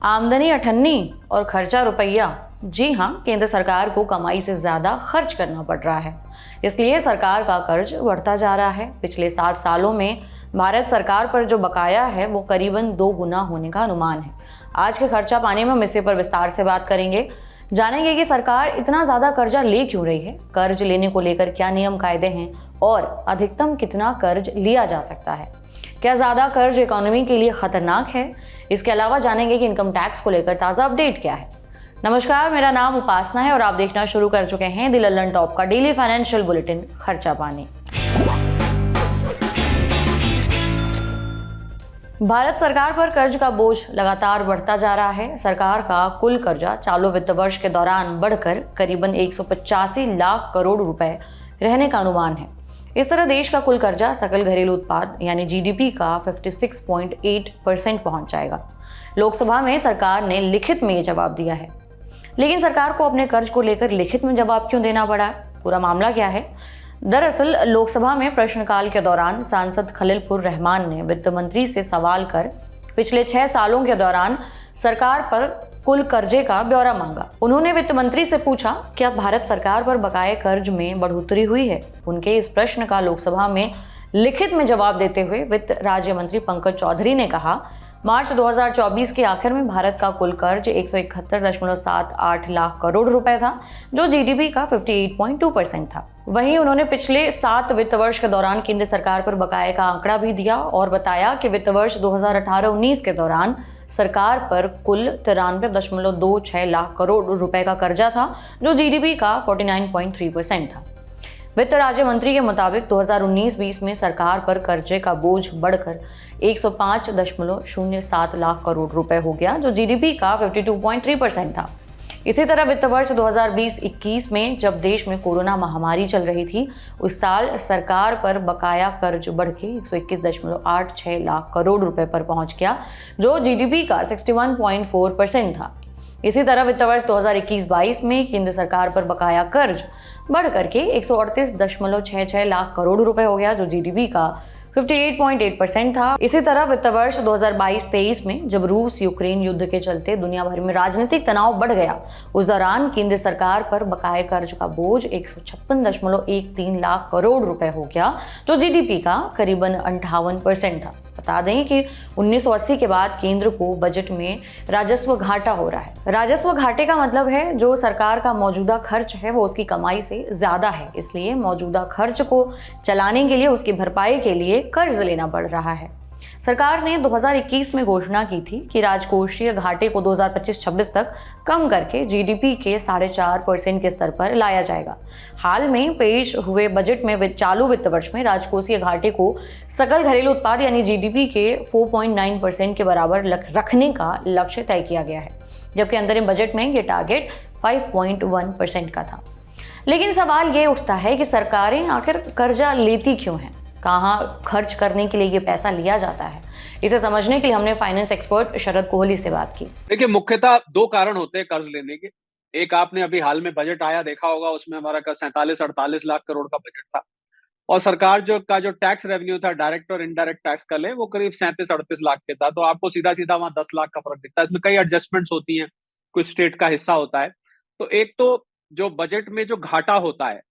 आमदनी अठन्नी और खर्चा रुपया। जी हाँ, केंद्र सरकार को कमाई से ज्यादा खर्च करना पड़ रहा है। इसलिए सरकार का कर्ज बढ़ता जा रहा है। पिछले 7 सालों में भारत सरकार पर जो बकाया है वो करीबन 2 गुना होने का अनुमान है। आज के खर्चा पानी में हम इसी पर विस्तार से बात करेंगे। जानेंगे कि सरकार इतना ज्यादा कर्जा ले क्यों रही है, कर्ज लेने को लेकर क्या नियम कायदे हैं और अधिकतम कितना कर्ज लिया जा सकता है। क्या ज्यादा कर्ज इकोनॉमी के लिए खतरनाक है? इसके अलावा जानेंगे कि इनकम टैक्स को लेकर ताजा अपडेट क्या है। नमस्कार, मेरा नाम उपासना है और आप देखना शुरू कर चुके हैं द लल्लन टॉप का डेली फाइनेंशियल बुलेटिन खर्चा पानी। भारत सरकार पर कर्ज का बोझ लगातार बढ़ता जा रहा है। सरकार का कुल कर्जा चालू वित्त वर्ष के दौरान बढ़कर करीबन 185 लाख करोड़ रुपए रहने का अनुमान है। इस तरह देश का कुल कर्जा सकल घरेलू उत्पाद यानी जीडीपी का 56.8% पहुंच जाएगा। लोकसभा में सरकार ने लिखित में ये जवाब दिया है, लेकिन सरकार को अपने कर्ज को लेकर लिखित में जवाब क्यों देना पड़ा? पूरा मामला क्या है? दरअसल लोकसभा में प्रश्नकाल के दौरान सांसद खलीलुर रहमान ने वित्त मंत्री से सवाल कर पिछले 6 सालों के दौरान सरकार पर कुल कर्जे का ब्यौरा मांगा। उन्होंने वित्त मंत्री से पूछा, क्या भारत सरकार पर बकाये कर्ज में बढ़ोतरी हुई है? उनके इस प्रश्न का लोकसभा में लिखित में जवाब देते हुए वित्त राज्य मंत्री पंकज चौधरी ने कहा, मार्च 2024 के आखिर में भारत का कुल कर्ज 171.78 लाख करोड़ रुपए था, जो जीडीपी का 58.2% था। वहीं उन्होंने पिछले 7 वित्त वर्ष के दौरान केंद्र सरकार पर बकाये का आंकड़ा भी दिया और बताया कि वित्त वर्ष 2018-19 के दौरान सरकार पर कुल 93.26 लाख करोड़ रुपए का कर्जा था, जो जीडीपी का 49.3% था। वित्त राज्य मंत्री के मुताबिक 2019-20 में सरकार पर कर्जे का बोझ बढ़कर 105.07 लाख करोड़ रुपए हो गया, जो जीडीपी का 52.3% था। इसी तरह वित्त वर्ष 2020-21 में जब देश में कोरोना महामारी चल रही थी, उस साल सरकार पर बकाया कर्ज बढ़ के 121.86 लाख करोड़ रुपए पर पहुंच गया, जो जीडीपी का 61.4% था। इसी तरह वित्त वर्ष 2021-22 में केंद्र सरकार पर बकाया कर्ज बढ़ करके 138.66 लाख करोड़ रुपए हो गया, जो जीडीपी का 58.8% था। इसी तरह वित्त वर्ष 2022-23 में जब रूस यूक्रेन युद्ध के चलते दुनिया भर में राजनीतिक तनाव बढ़ गया, उस दौरान केंद्र सरकार पर बकाये कर्ज का बोझ 156.13 लाख करोड़ रुपए हो गया, जो जीडीपी का करीबन 58% था। बता दें कि 1980 के बाद केंद्र को बजट में राजस्व घाटा हो रहा है। राजस्व घाटे का मतलब है जो सरकार का मौजूदा खर्च है वो उसकी कमाई से ज्यादा है, इसलिए मौजूदा खर्च को चलाने के लिए, उसकी भरपाई के लिए कर्ज लेना पड़ रहा है। सरकार ने 2021 में घोषणा की थी कि राजकोषीय घाटे को 2025-26 तक कम करके जीडीपी के 4.5% के स्तर पर लाया जाएगा। हाल में पेश हुए बजट में चालू वित्त वर्ष में राजकोषीय घाटे को सकल घरेलू उत्पाद यानी जीडीपी के 4.9% के बराबर रखने का लक्ष्य तय किया गया है, जबकि अंतरिम बजट में ये टारगेट 5.1% का था। लेकिन सवाल ये उठता है कि सरकारें आखिर कर्जा लेती क्यों हैं? कहाँ खर्च करने के लिए ये पैसा लिया जाता है? इसे समझने के लिए हमने फाइनेंस एक्सपर्ट शरद कोहली से बात की। देखिए, मुख्यतः 2 कारण होते हैं कर्ज लेने के। एक, आपने अभी हाल में बजट आया देखा होगा, उसमें हमारा 47-48 लाख करोड़ का बजट था और सरकार जो टैक्स रेवेन्यू था, डायरेक्ट और इनडायरेक्ट टैक्स का ले, वो करीब 37-38 लाख के था। तो आपको सीधा सीधा वहां 10 लाख का फर्क दिखता है। इसमें कई एडजस्टमेंट्स होती हैं, कुछ स्टेट का हिस्सा होता है। तो एक तो जो बजट में जो घाटा होता है,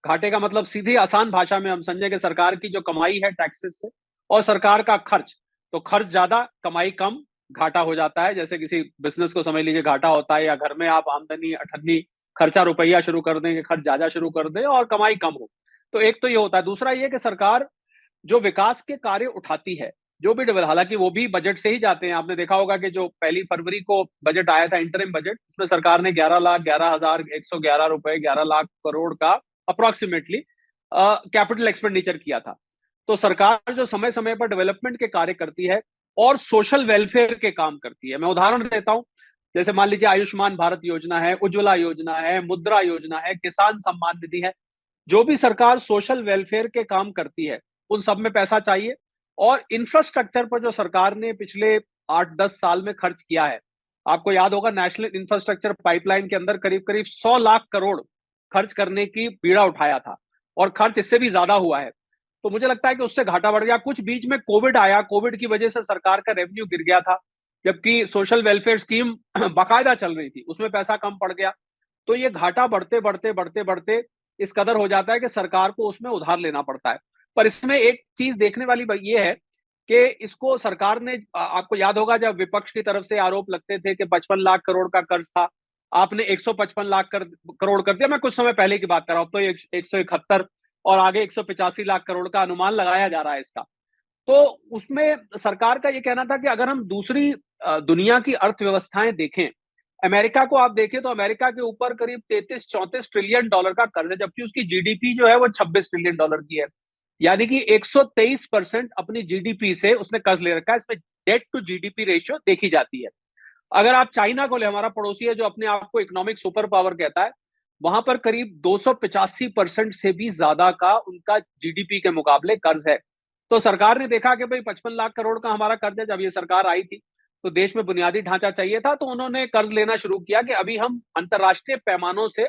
घाटे का मतलब सीधी आसान भाषा में हम समझे कि सरकार की जो कमाई है टैक्सेस से और सरकार का खर्च, तो खर्च ज्यादा कमाई कम, घाटा हो जाता है। जैसे किसी बिजनेस को समझ लीजिए घाटा होता है, या घर में आप आमदनी अठन्नी खर्चा रुपया शुरू कर दें, खर्च ज्यादा शुरू कर दें और कमाई कम हो। तो एक तो ये होता है। दूसरा ये कि सरकार जो विकास के कार्य उठाती है, जो भी डेवलप, हालांकि वो भी बजट से ही जाते हैं। आपने देखा होगा कि जो 1 फरवरी को बजट आया था, इंटरिम बजट, उसमें सरकार ने 11,11,111 रुपए, 11 लाख करोड़ का अप्रोक्सीमेटली कैपिटल एक्सपेंडिचर किया था। तो सरकार जो समय समय पर डेवलपमेंट के कार्य करती है और सोशल वेलफेयर के काम करती है। मैं उदाहरण देता हूं, जैसे मान लीजिए आयुष्मान भारत योजना है, उज्ज्वला योजना है, मुद्रा योजना है, किसान सम्मान निधि है। जो भी सरकार सोशल वेलफेयर के काम करती है, उन सब में पैसा चाहिए। और इंफ्रास्ट्रक्चर पर जो सरकार ने पिछले 8-10 साल में खर्च किया है, आपको याद होगा नेशनल इंफ्रास्ट्रक्चर पाइपलाइन के अंदर करीब करीब 100 लाख करोड़ खर्च करने की बीड़ा उठाया था और खर्च इससे भी ज्यादा हुआ है। तो मुझे लगता है कि उससे घाटा बढ़ गया। कुछ बीच में कोविड आया, कोविड की वजह से सरकार का रेवेन्यू गिर गया था। जबकि सोशल वेलफेयर स्कीम बाकायदा चल रही थी, उसमें पैसा कम पड़ गया। तो ये घाटा बढ़ते बढ़ते बढ़ते बढ़ते इस कदर हो जाता है कि सरकार को उसमें उधार लेना पड़ता है। पर इसमें एक चीज देखने वाली ये है कि इसको सरकार ने, आपको याद होगा जब विपक्ष की तरफ से आरोप लगते थे कि 55 लाख करोड़ का कर्ज था, आपने 155 लाख करोड़ कर दिया। मैं कुछ समय पहले की बात कर रहा हूं, तो 171 और आगे 185 लाख करोड़ का अनुमान लगाया जा रहा है इसका। तो उसमें सरकार का ये कहना था कि अगर हम दूसरी दुनिया की अर्थव्यवस्थाएं देखें, अमेरिका को आप देखें तो अमेरिका के ऊपर करीब 33-34 ट्रिलियन डॉलर का कर्ज है, जबकि उसकी जीडीपी जो है वो 26 ट्रिलियन डॉलर की है। यानी कि 123% अपनी जीडीपी से उसने कर्ज ले रखा है। इसमें डेट टू जीडीपी रेशियो देखी जाती है। अगर आप चाइना को ले, हमारा पड़ोसी है जो अपने आप को इकोनॉमिक सुपर पावर कहता है, वहां पर करीब 285% से भी ज्यादा का उनका जीडीपी के मुकाबले कर्ज है। तो सरकार ने देखा कि भाई 55 लाख करोड़ का हमारा कर्ज है। जब ये सरकार आई थी तो देश में बुनियादी ढांचा चाहिए था, तो उन्होंने कर्ज लेना शुरू किया कि अभी हम अंतरराष्ट्रीय पैमानों से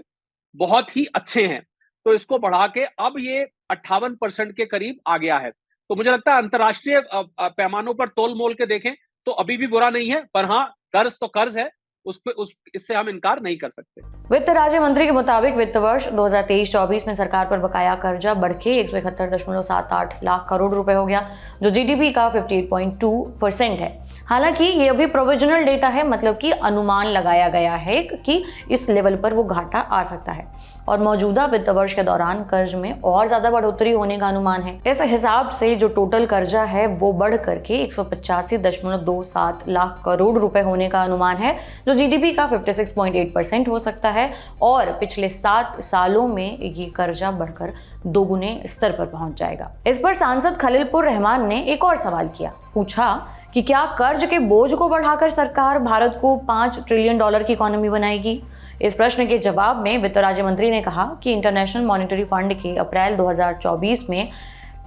बहुत ही अच्छे हैं, तो इसको बढ़ा के अब ये 58% के करीब आ गया है। तो मुझे लगता है अंतरराष्ट्रीय पैमानों पर तोल मोल के देखें तो अभी भी बुरा नहीं है, पर हाँ, कर्ज तो कर्ज है, इससे हम इनकार नहीं कर सकते। वित्त राज्य मंत्री के मुताबिक वित्त वर्ष 2023-24 में सरकार पर बकाया कर्जा बढ़ के 171.78 लाख करोड़ रुपए हो गया, जो जीडीपी का 58.2% है। हालांकि ये अभी प्रोविजनल डेटा है, मतलब कि अनुमान लगाया गया है कि इस लेवल पर वो घाटा आ सकता है और मौजूदा वित्त वर्ष के दौरान कर्ज में और ज्यादा बढ़ोतरी होने का अनुमान है। इस हिसाब से जो टोटल कर्जा है वो बढ़ करके 185.27 लाख करोड़ रुपए होने का अनुमान है, जो जीडीपी का 56.8% हो सकता है और पिछले 7 सालों में ये कर्जा बढ़कर दोगुने स्तर पर पहुंच जाएगा। इस पर सांसद खलीलपुर रहमान ने एक और सवाल किया, पूछा कि क्या कर्ज के बोझ को बढ़ाकर सरकार भारत को 5 ट्रिलियन डॉलर की इकोनॉमी बनाएगी। इस प्रश्न के जवाब में वित्त राज्य मंत्री ने कहा कि इंटरनेशनल मॉनेटरी फंड के अप्रैल 2024 में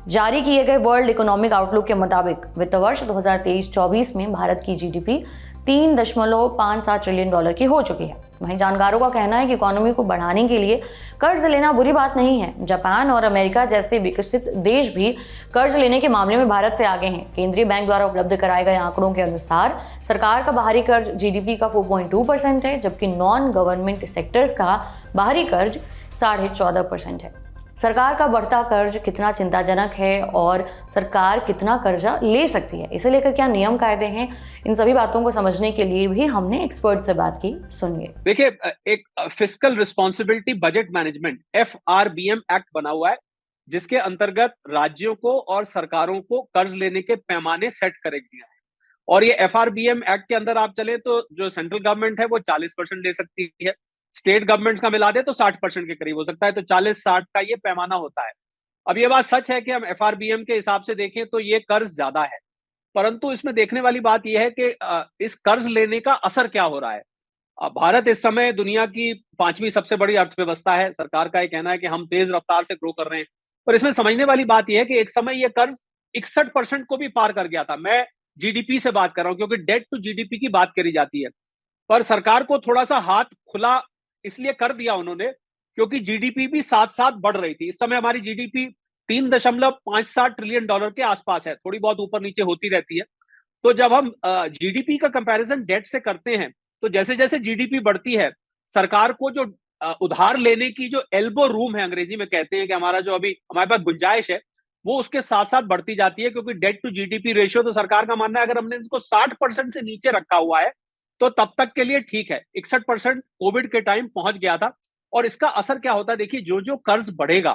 जारी किए गए वर्ल्ड इकोनॉमिक आउटलुक के मुताबिक वित्त वर्ष 2023-24 में भारत की जीडीपी 3.57 ट्रिलियन डॉलर की हो चुकी है। वहीं जानकारों का कहना है कि इकोनॉमी को बढ़ाने के लिए कर्ज लेना बुरी बात नहीं है। जापान और अमेरिका जैसे विकसित देश भी कर्ज लेने के मामले में भारत से आगे हैं। केंद्रीय बैंक द्वारा उपलब्ध कराए गए आंकड़ों के अनुसार सरकार का बाहरी कर्ज जीडीपी का 4.2% है, जबकि नॉन गवर्नमेंट सेक्टर्स का बाहरी कर्ज 14.5% है। सरकार का बढ़ता कर्ज कितना चिंताजनक है और सरकार कितना कर्जा ले सकती है, इसे लेकर क्या नियम कायदे हैं, इन सभी बातों को समझने के लिए भी हमने एक्सपर्ट से बात की। सुनिए। देखिए, एक fiscal responsibility budget management FRBM act बना हुआ है, जिसके अंतर्गत राज्यों को और सरकारों को कर्ज लेने के पैमाने सेट करे गए हैं। और ये FRBM एक्ट के अंदर आप चले तो जो सेंट्रल गवर्नमेंट है वो 40% ले सकती है, स्टेट गवर्नमेंट्स का मिला दे तो 60% के करीब हो सकता है। तो 40-60 का ये पैमाना होता है। अब ये बात सच है कि हम FRBM के हिसाब से देखें तो ये कर्ज ज्यादा है, परंतु इसमें देखने वाली बात यह है कि इस कर्ज लेने का असर क्या हो रहा है। भारत इस समय दुनिया की 5वीं सबसे बड़ी अर्थव्यवस्था है। सरकार का ये कहना है कि हम तेज रफ्तार से ग्रो कर रहे हैं, पर इसमें समझने वाली बात यह है कि एक समय ये कर्ज 61% को भी पार कर गया था। मैं जीडीपी से बात कर रहा हूं, क्योंकि डेट टू जीडीपी की बात करी जाती है। पर सरकार को थोड़ा सा हाथ खुला इसलिए कर दिया उन्होंने, क्योंकि जीडीपी भी साथ साथ बढ़ रही थी। इस समय हमारी जीडीपी 3.57 ट्रिलियन डॉलर के आसपास है, थोड़ी बहुत ऊपर नीचे होती रहती है। तो जब हम जीडीपी का कंपैरिजन डेट से करते हैं, तो जैसे जैसे जीडीपी बढ़ती है, सरकार को जो उधार लेने की जो एल्बो रूम है, अंग्रेजी में कहते हैं कि हमारा जो अभी हमारे पास गुंजाइश है, वो उसके साथ साथ बढ़ती जाती है। क्योंकि डेट टू जीडीपी रेशियो, तो सरकार का मानना है अगर हमने इसको 60% से नीचे रखा हुआ है तो तब तक के लिए ठीक है। 61% कोविड के टाइम पहुंच गया था। और इसका असर क्या होता है, देखिए, जो जो कर्ज बढ़ेगा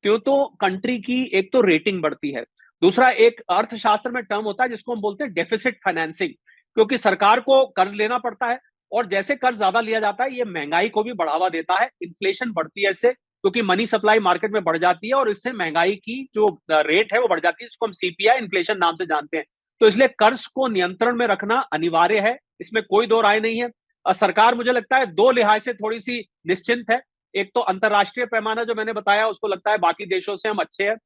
क्यों, तो कंट्री की एक तो रेटिंग बढ़ती है, दूसरा एक अर्थशास्त्र में टर्म होता है जिसको हम बोलते हैं डेफिसिट फाइनेंसिंग, क्योंकि सरकार को कर्ज लेना पड़ता है और जैसे कर्ज ज्यादा लिया जाता है ये महंगाई को भी बढ़ावा देता है, इन्फ्लेशन बढ़ती है इससे, क्योंकि मनी सप्लाई मार्केट में बढ़ जाती है और इससे महंगाई की जो रेट है वो बढ़ जाती है, जिसको हम सीपीआई इन्फ्लेशन नाम से जानते हैं। तो इसलिए कर्ज को नियंत्रण में रखना अनिवार्य है, इसमें कोई दो राय नहीं है। सरकार मुझे लगता है दो लिहाज से थोड़ी सी निश्चिंत है। एक तो अंतरराष्ट्रीय पैमाना जो मैंने बताया, उसको लगता है बाकी देशों से हम अच्छे हैं।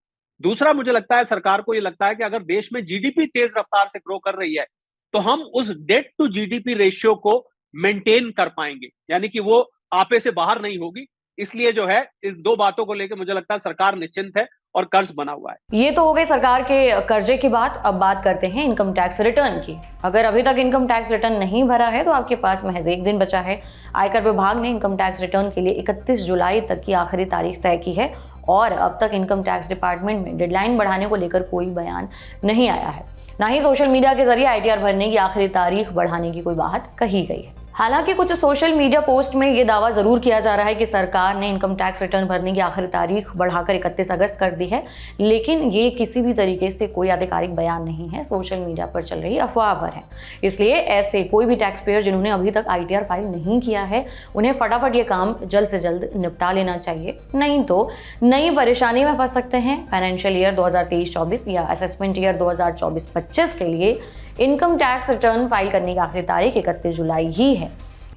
दूसरा, मुझे लगता है सरकार को ये लगता है कि अगर देश में जीडीपी तेज रफ्तार से ग्रो कर रही है तो हम उस डेट टू जीडीपी रेशियो को मेंटेन कर पाएंगे, यानी कि वो आपे से बाहर नहीं होगी। इसलिए जो है, इस दो बातों को लेकर मुझे लगता है सरकार निश्चिंत है और कर्ज बना हुआ है। ये तो हो गई सरकार के कर्जे की बात। अब बात करते हैं इनकम टैक्स रिटर्न की। अगर अभी तक इनकम टैक्स रिटर्न नहीं भरा है तो आपके पास महज एक दिन बचा है। आयकर विभाग ने इनकम टैक्स रिटर्न के लिए 31 जुलाई तक की आखिरी तारीख तय की है और अब तक इनकम टैक्स डिपार्टमेंट में डेडलाइन बढ़ाने को लेकर कोई बयान नहीं आया है। ना ही सोशल मीडिया के जरिए ITR भरने की आखिरी तारीख बढ़ाने की कोई बात कही गई है। हालांकि कुछ सोशल मीडिया पोस्ट में ये दावा जरूर किया जा रहा है कि सरकार ने इनकम टैक्स रिटर्न भरने की आखिरी तारीख बढ़ाकर 31 अगस्त कर दी है, लेकिन ये किसी भी तरीके से कोई आधिकारिक बयान नहीं है, सोशल मीडिया पर चल रही अफवाह पर है। इसलिए ऐसे कोई भी टैक्स पेयर जिन्होंने अभी तक ITR फाइल नहीं किया है, उन्हें फटाफट ये काम जल्द से जल्द निपटा लेना चाहिए, नहीं तो नई परेशानी में फंस सकते हैं। फाइनेंशियल ईयर 2023-24 या असेसमेंट ईयर 2024-25 के लिए इनकम टैक्स रिटर्न फाइल करने की आखिरी तारीख 31 जुलाई ही है।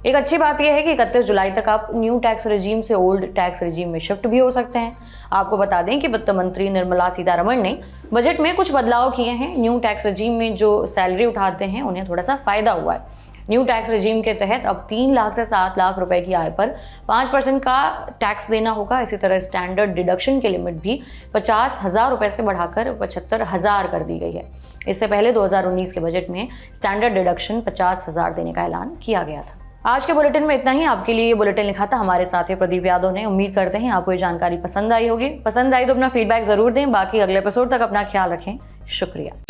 एक अच्छी बात यह है कि 31 जुलाई तक आप न्यू टैक्स रिजीम से ओल्ड टैक्स रिजीम में शिफ्ट भी हो सकते हैं। आपको बता दें कि वित्त मंत्री निर्मला सीतारमण ने बजट में कुछ बदलाव किए हैं। न्यू टैक्स रिजीम में जो सैलरी उठाते हैं उन्हें थोड़ा सा फायदा हुआ है। न्यू टैक्स रिजीम के तहत अब 3 लाख से 7 लाख रुपए की आय पर 5% का टैक्स देना होगा। इसी तरह स्टैंडर्ड डिडक्शन की लिमिट भी 50,000 रुपए से बढ़ाकर 75,000 कर दी गई है। इससे पहले 2019 के बजट में स्टैंडर्ड डिडक्शन 50,000 देने का ऐलान किया गया था। आज के बुलेटिन में इतना ही। आपके लिए ये बुलेटिन लिखा था हमारे साथी प्रदीप यादव ने। उम्मीद करते हैं आपको ये जानकारी पसंद आई होगी। पसंद आई तो अपना फीडबैक जरूर दें। बाकी अगले एपिसोड तक अपना ख्याल रखें। शुक्रिया।